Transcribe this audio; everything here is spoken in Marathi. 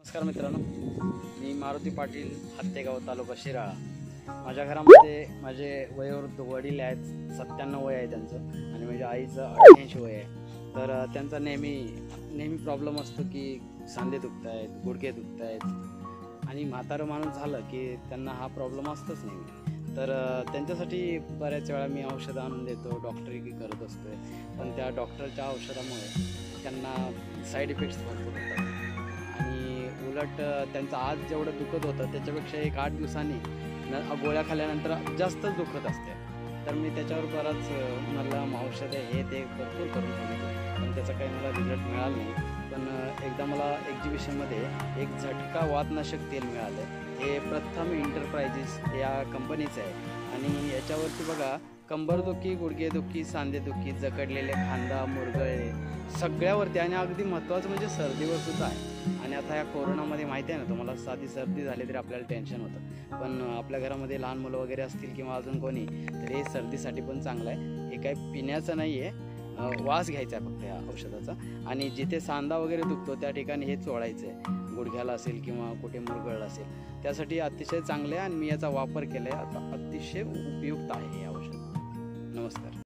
नमस्कार मित्रांनो, मी मारुती पाटील, हत्तेगाव, तालुका शिराळा। माझ्या घरामध्ये माझे वयोवृद्ध वडील आहेत, 97 वय आहे त्यांचं आणि माझ्या आईचं 88 वय आहे। तर त्यांचा नेहमी प्रॉब्लेम असतो की सांधे दुखत आहेत, गुडघे दुखत आहेत आणि म्हातारं माणूस झालं की त्यांना हा प्रॉब्लेम असतोच नेहमी। तर त्यांच्यासाठी बऱ्याच वेळा मी औषधं आणून देतो, डॉक्टरी करत असतो, पण त्या डॉक्टरच्या औषधामुळे त्यांना साईड इफेक्ट्स भरपूर होतात आणि उलट त्यांचं आज जेवढं दुखत होतं त्याच्यापेक्षा 1-8 दिवसांनी गोळ्या खाल्ल्यानंतर जास्तच दुखत असते। तर मी त्याच्यावर बराच मलम औषधं हे ते भरपूर करून बघितलं, पण त्याचा काही मला रिझल्ट मिळाला नाही। पण एकदा मला एक्झिबिशनमध्ये एक झटका वातनाशक तेल मिळालं। हे प्रथम एंटरप्राइजेस या कंपनीचं आहे आणि याच्यावरती बघा, कंबरदुखी, गुडघेदुखी, सांधेदुखी, जखडलेले खांदा, मुरगळे सगळ्यावरती आणि अगदी महत्त्वाचं म्हणजे सर्दीवर सुद्धा आहे। आणि आता या कोरोनामध्ये माहिती आहे ना तुम्हाला, साधी सर्दी झाली तरी आपल्याला टेन्शन होतं, पण आपल्या घरामध्ये लहान मुलं वगैरे असतील किंवा अजून कोणी, तर हे सर्दीसाठी पण चांगलं आहे। हे काही पिण्याचं नाही आहे, वास घ्यायचा आहे फक्त या औषधाचा। आणि जिथे सांधा वगैरे दुखतो त्या ठिकाणी हे चोळायचं आहे, गुडघ्याला असेल किंवा कुठे मुरगळलं असेल, त्यासाठी अतिशय चांगलं आहे आणि मी याचा वापर केला आहे। आता अतिशय उपयुक्त आहे हे औषध। नमस्कार।